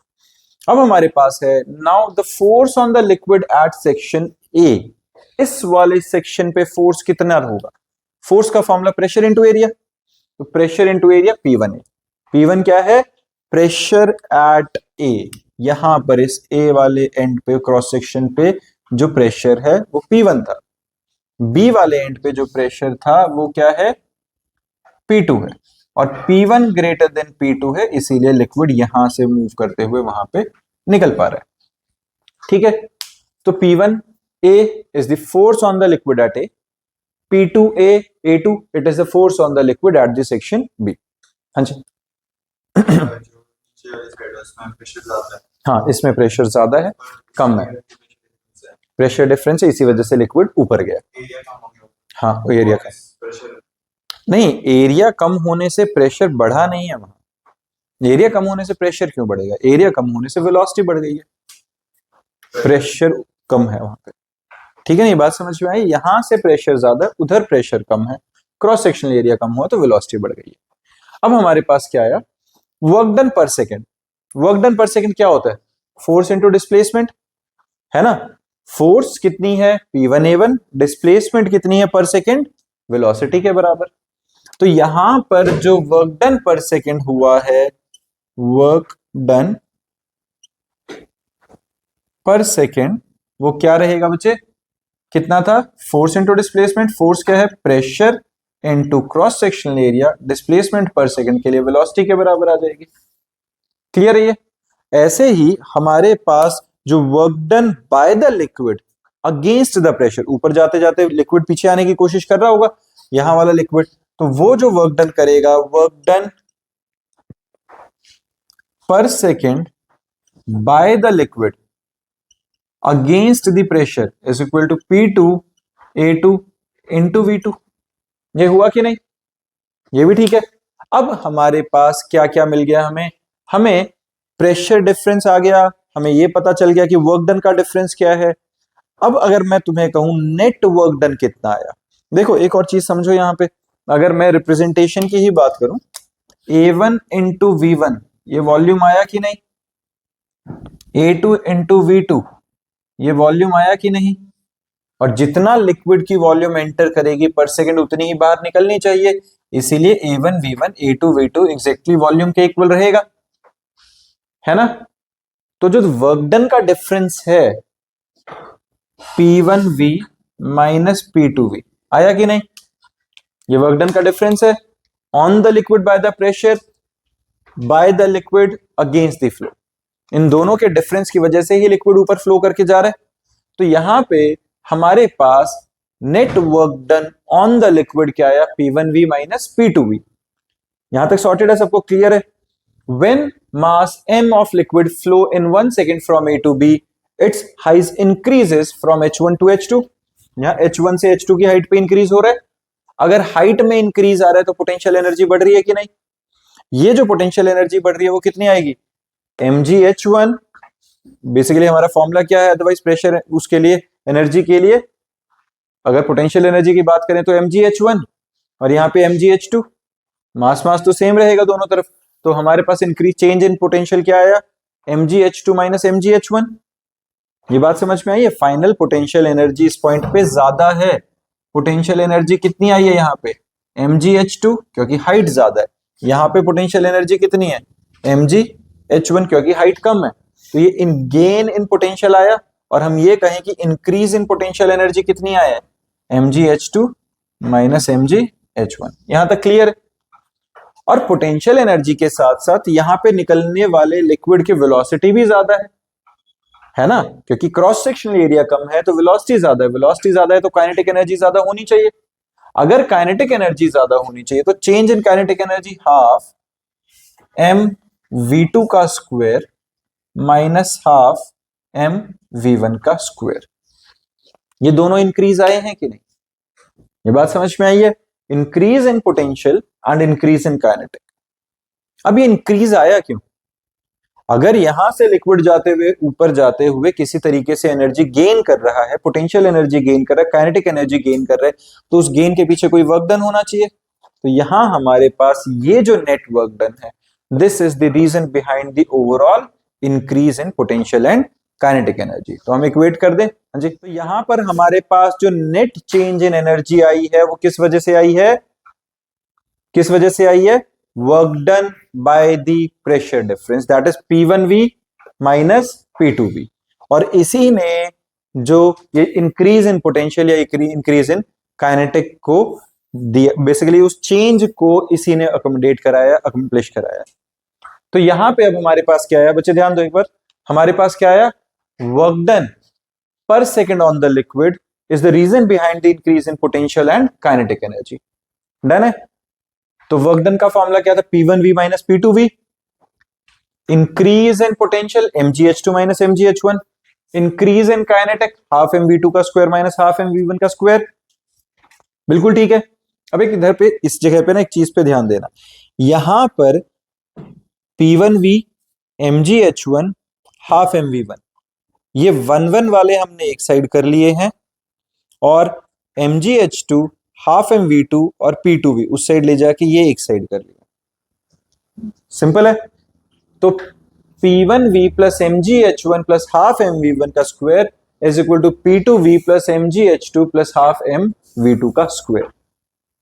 अब हमारे पास है now the force on the liquid at section A. इस वाले सेक्शन पे फोर्स कितना होगा, फोर्स का फॉर्मूला प्रेशर इंटू एरिया, तो प्रेशर इंटू एरिया P1 है। P1 क्या है, प्रेशर एट ए। यहां पर इस ए वाले एंड पे क्रॉस सेक्शन पे जो प्रेशर है वो P1 था, बी वाले एंड पे जो प्रेशर था वो क्या है, P2 है, और P1 ग्रेटर देन P2 है, इसीलिए लिक्विड यहां से मूव करते हुए वहां पे निकल पा रहा है। ठीक है, तो P1A is the force on the liquid at A, P2A A2 it is the force on the liquid at the section B। हाँ जी हाँ, इसमें प्रेशर ज्यादा है, कम है, प्रेशर डिफरेंस है, इसी वजह से लिक्विड ऊपर गया। हाँ, एरिया का नहीं, एरिया कम होने से प्रेशर बढ़ा नहीं है वहां। एरिया कम होने से प्रेशर क्यों बढ़ेगा, एरिया कम होने से वेलोसिटी बढ़ गई है, प्रेशर कम है वहां पे। ठीक है ना, ये बात समझ में आई। यहां से प्रेशर ज्यादा, उधर प्रेशर कम है, क्रॉस सेक्शनल एरिया कम हुआ तो वेलोसिटी बढ़ गई है। अब हमारे पास क्या आया, work done per second. Work done per second क्या होता है, फोर्स इंटू डिस्प्लेसमेंट, है ना। फोर्स कितनी है P1A1, डिस्प्लेसमेंट कितनी है पर सेकेंड, वेलोसिटी के बराबर। तो यहां पर जो वर्क डन पर सेकेंड हुआ है, वर्क डन पर सेकेंड, वो क्या रहेगा बच्चे, कितना था, फोर्स इंटू डिस्प्लेसमेंट। फोर्स क्या है, pressure into cross sectional area, displacement पर सेकेंड के लिए वेलोसिटी के बराबर आ जाएगी। क्लियर है ये। ऐसे ही हमारे पास जो work done by the liquid against the pressure, ऊपर जाते जाते लिक्विड पीछे आने की कोशिश कर रहा होगा, यहां वाला लिक्विड, तो वो जो वर्क डन करेगा, work done per second by the liquid against the pressure is equal to P2A2 into V2। ये हुआ कि नहीं, ये भी ठीक है। अब हमारे पास क्या क्या मिल गया हमें, हमें प्रेशर डिफरेंस आ गया, हमें ये पता चल गया कि वर्क डन का डिफरेंस क्या है। अब अगर मैं तुम्हें कहूं नेट वर्क डन कितना आया, देखो एक और चीज समझो यहां पे, अगर मैं रिप्रेजेंटेशन की ही बात करूं, A1 इंटू V1 ये वॉल्यूम आया कि नहीं, A2 इंटू V2 ये वॉल्यूम आया कि नहीं, और जितना लिक्विड की वॉल्यूम एंटर करेगी पर सेकंड उतनी ही बाहर निकलनी चाहिए, इसीलिए A1 V1 A2 V2 exactly volume के इक्वल रहेगा, है ना। तो जो वर्क डन का डिफरेंस है P1V माइनस P2V आया कि नहीं, ये वर्क डन का डिफरेंस है on the liquid by the pressure, by the liquid against the flow. इन दोनों के डिफरेंस की वजह से ही लिक्विड ऊपर फ्लो करके जा रहा है। तो यहां पे हमारे पास net work done on the liquid क्या आया, P1V माइनस P2V। यहां तक सॉर्टेड है, सबको क्लियर है। When mass m of liquid flow in 1 second from A to B, its height increases from H1 to H2। यहाँ H1 से H2 की हाइट पे इंक्रीज हो रहा है। अगर हाइट में इंक्रीज आ रहा है तो पोटेंशियल एनर्जी बढ़ रही है कि नहीं, ये जो पोटेंशियल एनर्जी बढ़ रही है वो कितनी आएगी, mgh1। बेसिकली हमारा फॉर्मूला क्या है, अदरवाइज प्रेशर उसके लिए, एनर्जी के लिए अगर पोटेंशियल एनर्जी की बात करें तो mgh1, और यहाँ पे mgh2। मास मास तो सेम रहेगा दोनों तरफ, तो हमारे पास इंक्रीज चेंज इन पोटेंशियल क्या आया, mgh2 माइनस mgh1। ये बात समझ में आई है। फाइनल पोटेंशियल एनर्जी इस पॉइंट पे ज्यादा है। पोटेंशियल एनर्जी कितनी आई है यहाँ पे, mgh2 क्योंकि हाइट ज्यादा है, यहाँ पे पोटेंशियल एनर्जी कितनी है, mgh1 क्योंकि हाइट कम है। तो ये इन गेन इन पोटेंशियल आया, और हम ये कहें कि इंक्रीज इन पोटेंशियल एनर्जी कितनी आया है, mgh2 माइनस mgh1। यहां तक क्लियर है। और पोटेंशियल एनर्जी के साथ साथ यहां पे निकलने वाले लिक्विड की वेलोसिटी भी ज्यादा है ना, क्योंकि क्रॉस सेक्शनल एरिया कम है तो वेलोसिटी ज्यादा है, वेलोसिटी ज्यादा है तो काइनेटिक एनर्जी ज्यादा होनी चाहिए। अगर काइनेटिक एनर्जी ज्यादा होनी चाहिए तो change in kinetic energy half m v two का square minus half m v one का स्क्वायर। ये दोनों इंक्रीज आए हैं कि नहीं, ये बात समझ में आई है? Increase in potential and increase in kinetic. अब ये इंक्रीज आया क्यों? अगर यहां से लिक्विड जाते हुए ऊपर जाते हुए किसी तरीके से एनर्जी गेन कर रहा है, पोटेंशियल एनर्जी गेन कर रहा है, काइनेटिक एनर्जी गेन कर रहा है, तो उस गेन के पीछे कोई वर्क डन होना चाहिए। तो यहां हमारे पास ये जो नेट वर्क डन है, this is the reason behind the overall increase in potential and kinetic energy. तो हम इक्वेट कर दें। हाँ जी, तो यहां पर हमारे पास जो नेट चेंज इन एनर्जी आई है वो किस वजह से आई है? किस वजह से आई है? Work done by the pressure difference, that is P1V minus P2V। और इसी ने जो ये इंक्रीज इन पोटेंशियल या इंक्रीज इन काइनेटिक को दिया, बेसिकली उस चेंज को इसी ने अकोमोडेट कराया, अकम्प्लिश कराया। तो यहां पे अब हमारे पास क्या आया बच्चे, ध्यान दो एक बार, हमारे पास क्या आया? Work done per second on the liquid is the reason behind the increase in potential and kinetic energy. Done है? तो वर्क डन का फॉर्मूला क्या था? P1V minus P2V। Increase in potential mgh2 minus mgh1। Increase in kinetic half mv2 का square minus half mv1 का square. बिल्कुल ठीक है। अब एक इधर पे इस जगह पे ना एक चीज पे ध्यान देना, यहां पर P1V mgh1 हाफ mv1 ये 1 1 वाले हमने एक साइड कर लिए हैं, और mgh2 हाफ mv2 और P2V उस साइड ले जाके ये एक साइड कर लिया। सिंपल है। तो P1V plus mgh1 plus half mv1 का square is equal to P2V plus mgh2 plus half mv2 का स्क्वायर।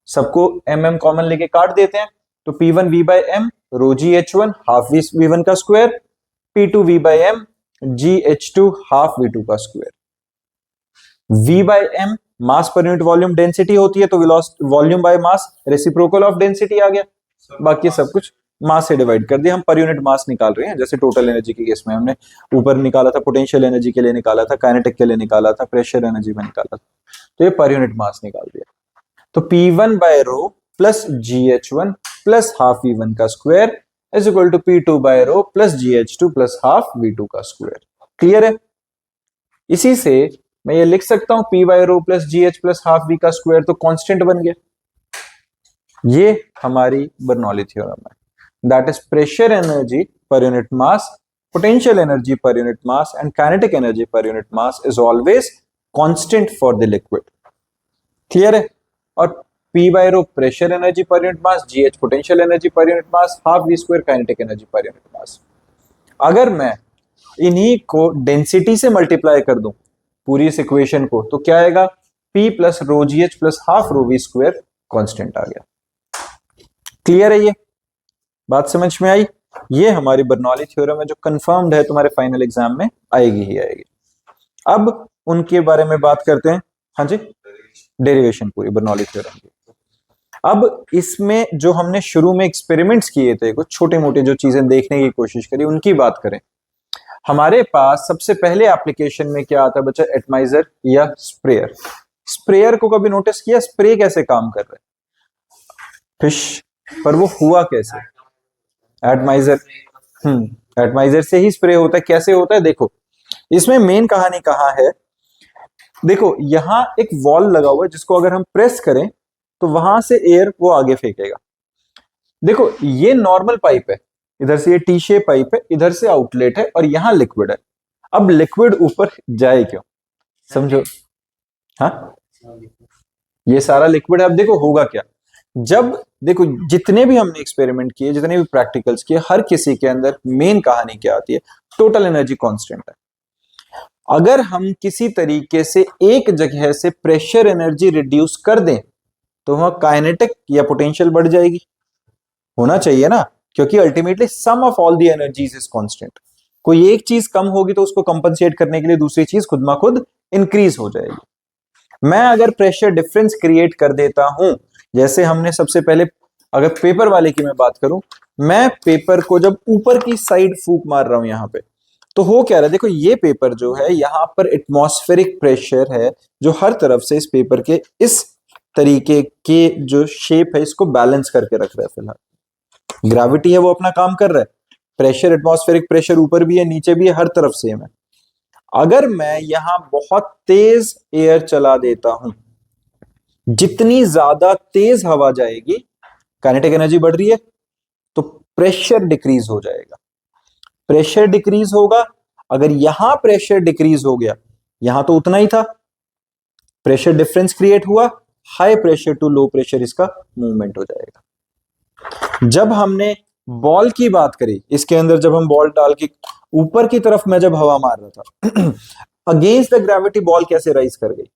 सबको mm कॉमन लेके काट देते हैं, तो P1V बाय m रो gh1 हाफ v1 का square, P2V bye m gh2 half v2 का square. V by m mass per unit volume density होती है, तो volume by mass reciprocal of density आ गया, बाकी सब कुछ मास से डिवाइड कर दिया। हम पर यूनिट मास निकाल रहे हैं, जैसे टोटल एनर्जी के केस में हमने ऊपर निकाला था, पोटेंशियल एनर्जी के लिए निकाला था, काइनेटिक के लिए निकाला था, प्रेशर एनर्जी में निकाला था, तो ये पर यूनिट मास निकाल दिया। तो P1 by rho plus GH1 plus half V1 का square is equal to P2 by rho plus GH2 plus half V2 का स्क्वायर। क्लियर है? इसी से मैं ये लिख सकता हूं P by rho plus GH plus half V का स्क्वायर, तो कांस्टेंट बन गया। ये हमारी बर्नौली थ्योरम है, that is pressure energy per unit mass, potential energy per unit mass and kinetic energy per unit mass is always constant for the liquid. Clear है? और P by rho pressure energy per unit mass, GH potential energy per unit mass, half V square kinetic energy per unit mass। अगर मैं इन्हीं को density से multiply कर दूं पूरी इस इक्वेशन को, तो क्या आएगा? P plus rho GH plus half rho V square constant आ गया। क्लियर है? ये बात समझ में आई? ये हमारी बर्नौली थ्योरम है जो कंफर्म्ड है, तुम्हारे फाइनल एग्जाम में आएगी ही आएगी। अब उनके बारे में बात करते हैं। हाँ जी, डेरिवेशन पूरी बर्नौली थ्योरम की। अब इसमें जो हमने शुरू में एक्सपेरिमेंट्स किए थे, कुछ छोटे मोटे जो चीजें देखने की कोशिश करी, उनकी बात करें। हमारे पास सबसे पहले एप्लीकेशन में क्या आता है बच्चा? एटमाइजर या स्प्रेयर। स्प्रेयर को कभी नोटिस किया? स्प्रे कैसे काम कर रहा है फिश पर, वो हुआ कैसे? एटमाइजर एटमाइजर से ही स्प्रे होता है। कैसे होता है? देखो, इसमें मेन कहानी कहां है। देखो, यहां एक वॉल लगा हुआ है जिसको अगर हम प्रेस करें तो वहां से एयर वो आगे फेंकेगा। देखो, ये नॉर्मल पाइप है, इधर से ये टी शेप पाइप है, इधर से आउटलेट है और यहां लिक्विड है। अब लिक्विड ऊपर जाए क्यों? समझो। हाँ, ये सारा लिक्विड है। अब देखो होगा क्या, जब देखो जितने भी हमने एक्सपेरिमेंट किए, जितने भी प्रैक्टिकल्स किए, हर किसी के अंदर मेन कहानी क्या आती है? टोटल एनर्जी कांस्टेंट है। अगर हम किसी तरीके से एक जगह से प्रेशर एनर्जी रिड्यूस कर दें तो वहां काइनेटिक या पोटेंशियल बढ़ जाएगी। होना चाहिए ना, क्योंकि ultimately sum of all the energies is constant. कोई एक चीज कम होगी तो उसको कंपनसेट करने के लिए दूसरी चीज खुद ब खुद इंक्रीज हो जाएगी। मैं अगर प्रेशर डिफरेंस क्रिएट कर देता हूं, जैसे हमने सबसे पहले, अगर पेपर वाले की मैं बात करूं, मैं पेपर को जब ऊपर की साइड फूंक मार रहा हूं यहां पे, तो हो क्या रहा है? देखो, ये पेपर जो है, यहां पर एटमॉस्फेरिक प्रेशर है जो हर तरफ से इस पेपर के इस तरीके के जो शेप है इसको बैलेंस करके रख रहा है। फिलहाल ग्रेविटी है वो अपना काम कर रहा है, प्रेशर एटमॉस्फेरिक प्रेशर ऊपर भी है नीचे भी है, हर तरफ सेम है। अगर मैं यहां बहुत तेज एयर चला देता हूं, जितनी ज्यादा तेज हवा जाएगी काइनेटिक एनर्जी बढ़ रही है, तो प्रेशर डिक्रीज हो जाएगा। प्रेशर डिक्रीज होगा, अगर यहां प्रेशर डिक्रीज हो गया, यहां तो उतना ही था, प्रेशर डिफरेंस क्रिएट हुआ, high pressure to low pressure इसका मूवमेंट हो जाएगा। जब हमने बॉल की बात करी, इसके अंदर जब हम बॉल डाल के ऊपर की तरफ मैं जब हवा मार रहा था अगेंस्ट द ग्रेविटी बॉल कैसे राइज कर गई,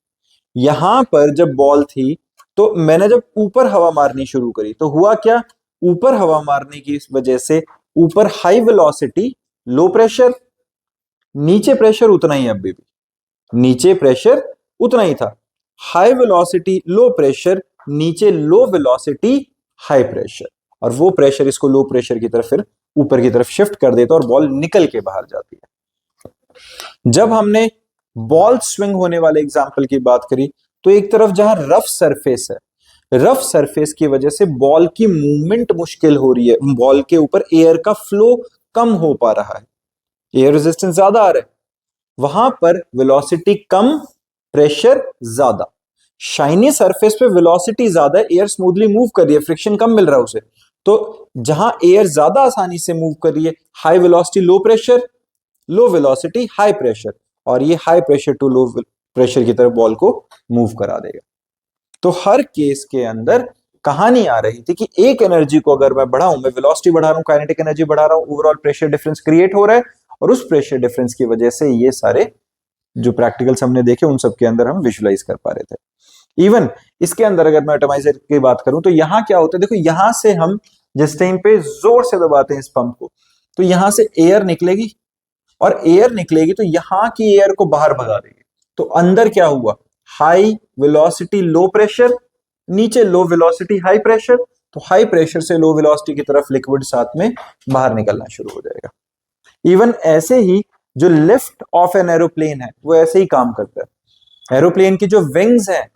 यहां पर जब बॉल थी तो मैंने जब ऊपर हवा मारनी शुरू करी तो हुआ क्या, ऊपर हवा मारने की वजह से ऊपर हाई वेलोसिटी लो प्रेशर, नीचे प्रेशर उतना ही, अभी भी नीचे प्रेशर उतना ही था, हाई वेलोसिटी लो प्रेशर, नीचे लो वेलोसिटी हाई प्रेशर, और वो प्रेशर इसको लो प्रेशर की तरफ फिर ऊपर की तरफ शिफ्ट कर देता और बॉल निकल के बाहर जाती है। जब हमने बॉल स्विंग होने वाले एग्जांपल की बात करी तो एक तरफ जहां रफ सरफेस है, रफ सरफेस की वजह से बॉल की मूवमेंट मुश्किल हो रही है, बॉल के ऊपर एयर का फ्लो कम हो पा रहा है, एयर रेजिस्टेंस ज्यादा आ रहा है, वहां पर वेलोसिटी कम प्रेशर ज्यादा। शाइनी सरफेस पे वेलोसिटी ज्यादा है, एयर स्मूथली मूव कर रही है, फ्रिक्शन कम मिल रहा है उसे, तो जहां एयर ज्यादा आसानी से मूव कर रही है, high velocity low pressure, low velocity high pressure, और ये high pressure to low pressure की तरफ बॉल को मूव करा देगा। तो हर केस के अंदर कहानी आ रही थी कि एक एनर्जी को अगर मैं बढ़ाऊं, मैं वेलोसिटी बढ़ा रहा हूं, काइनेटिक एनर्जी बढ़ा रहा हूं, ओवरऑल प्रेशर डिफरेंस क्रिएट हो रहा है, और उस प्रेशर डिफरेंस की वजह से ये सारे जो प्रैक्टिकल्स हमने देखे उन सब के अंदर हम विजुलाइज कर पा रहे थे। इवन इसके अंदर अगर मैं एटमाइजर की बात करूं तो यहां क्या होता है, देखो यहां से हम जिस टाइम पे जोर से दबाते हैं इस पंप को, तो यहां से एयर निकलेगी, और एयर निकलेगी तो यहां की एयर को बाहर भगा देगी, तो अंदर क्या हुआ, हाई वेलोसिटी लो प्रेशर, नीचे लो वेलोसिटी हाई प्रेशर, तो हाई प्रेशर से लो वेलोसिटी की तरफ लिक्विड साथ में बाहर निकलना शुरू हो जाएगा। इवन ऐसे ही जो लिफ्ट ऑफ एन एरोप्लेन है वो ऐसे ही काम करता है। एरोप्लेन की जो विंग्स हैं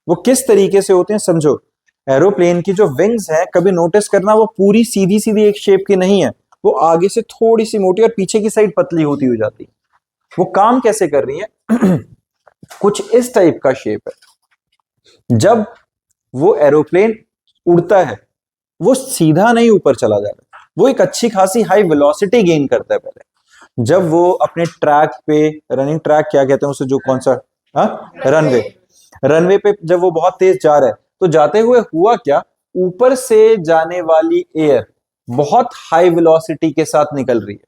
वो किस तरीके से होते हैं समझो, एरोप्लेन की जो विंग्स हैं कभी नोटिस करना, वो पूरी सीधी सीधी एक शेप की नहीं है, वो आगे से थोड़ी सी मोटी और पीछे की साइड पतली होती हो जाती है। वो काम कैसे कर रही है कुछ इस टाइप का शेप है। जब वो एरोप्लेन उड़ता है वो सीधा नहीं ऊपर चला जा रहा, वो एक अच्छी खासी हाई वेलोसिटी गेन करता है पहले। जब वो अपने ट्रैक पे, रनिंग ट्रैक क्या कहते हैं उसे, जो कौन सा, रनवे, रनवे पे जब वो बहुत तेज जा रहा है तो जाते हुए हुआ क्या, ऊपर से जाने वाली एयर बहुत हाई वेलोसिटी के साथ निकल रही है,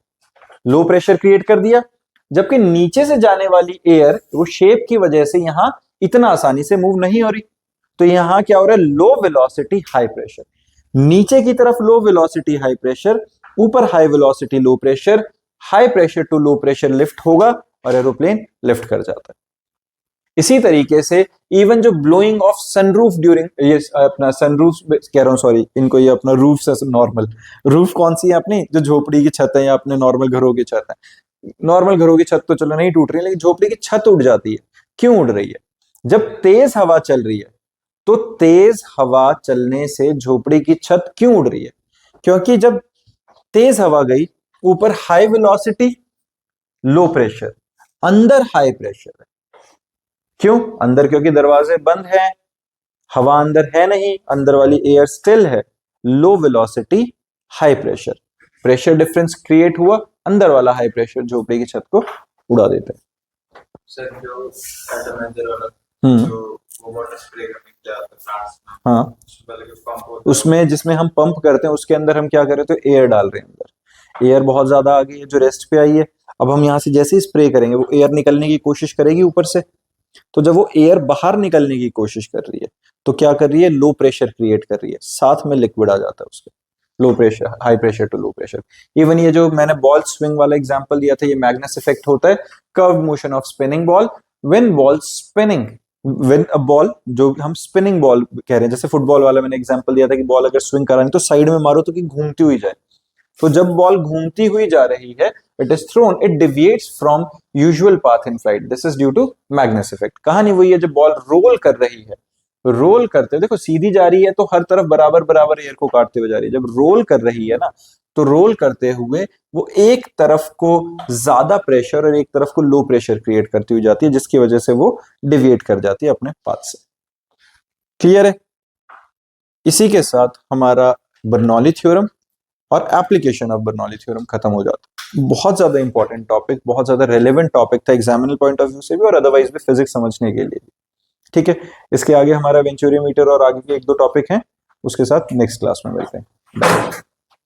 लो प्रेशर क्रिएट कर दिया, जबकि नीचे से जाने वाली एयर वो शेप की वजह से यहां इतना आसानी से मूव नहीं हो रही, तो यहां क्या हो रहा है, लो वेलोसिटी हाई प्रेशर, नीचे की तरफ लो वेलोसिटी हाई प्रेशर, ऊपर high velocity low pressure, high pressure to low pressure lift होगा और एरोप्लेन लिफ्ट कर जाता है। इसी तरीके से इवन जो ब्लोइंग ऑफ सनरूफ ड्यूरिंग, ये अपना सनरूफ कह रहा हूं सॉरी, इनको ये अपना रूफ से नॉर्मल रूफ कौन सी है अपनी, जो झोपड़ी की छत है या अपने नॉर्मल घरों की छत है, नॉर्मल घरों की छत तो चलो नहीं टूट रही, लेकिन झोपड़ी की छत उड़ जाती है, क्यों उड़ रही है, जब तेज हवा चल रही है, तो तेज हवा चलने से झोपड़ी की छत क्यों उड़ रही है, क्योंकि जब तेज हवा गई ऊपर हाई वेलोसिटी लो प्रेशर, अंदर हाई प्रेशर है, क्यों अंदर, क्योंकि दरवाजे बंद हैं, हवा अंदर है नहीं, अंदर वाली एयर स्टिल है, low velocity high pressure, pressure difference create हुआ, अंदर वाला हाई प्रेशर झोपड़ी की छत को उड़ा देता है। सर जो एटमाइजर वाला जो वो वाटर स्प्रे करने के लिए आता है प्लांट्स में, हाँ वाले जो पंप होता है उसमें जिसमें हम पंप करते हैं उसके अंदर हम क्या कर रहे थे, एयर डाल रहे हैं, अंदर एयर बहुत ज्यादा आ गई है जो रेस्ट पे आई है, अब हम यहां से जैसे ही स्प्रे करेंगे वो एयर निकलने की कोशिश करेगी ऊपर से, तो जब वो एयर बाहर निकलने की कोशिश कर रही है तो क्या कर रही है, लो प्रेशर क्रिएट कर रही है, साथ में लिक्विड आ जाता है उसके, low pressure high pressure to low pressure. Even ये जो मैंने बॉल स्विंग वाला एग्जांपल दिया था, ये मैग्नेस इफेक्ट होता है, curve motion of spinning ball, when ball spinning, when a ball, जो हम स्पिनिंग बॉल कह रहे हैं, जैसे फुटबॉल वाला मैंने एग्जांपल दिया था कि बॉल अगर स्विंग करानी तो साइड में मारो तो कि घूमती हुई जाए, तो जब बॉल घूमती हुई जा रही है, it is thrown, it deviates from usual path in flight, this is due to Magnus effect. कहानी वही है, जब बॉल रोल कर रही है रोल करते, देखो सीधी जा रही है तो हर तरफ बराबर बराबर एयर को काटते हुए जा रही है, जब रोल कर रही है ना तो रोल करते हुए वो एक तरफ को ज्यादा प्रेशर और एक तरफ को लो प्रेशर क्रिएट करती हुई जाती है, जिसकी वजह से वो डिविएट कर जाती है अपने पाथ से। क्लियर है? इसी के साथ हमारा बर्नौली थ्योरम और एप्लीकेशन ऑफ बर्नौली थ्योरम खत्म हो जाता है। बहुत ज्यादा इंपॉर्टेंट टॉपिक, बहुत ज्यादा रेलेवेंट टॉपिक था एग्जामिनल पॉइंट ऑफ व्यू से भी और अदरवाइज भी फिजिक्स समझने के लिए भी। ठीक है, इसके आगे हमारा वेंचुरियोमीटर और आगे के 1-2 टॉपिक हैं, उसके साथ नेक्स्ट क्लास में मिलते हैं।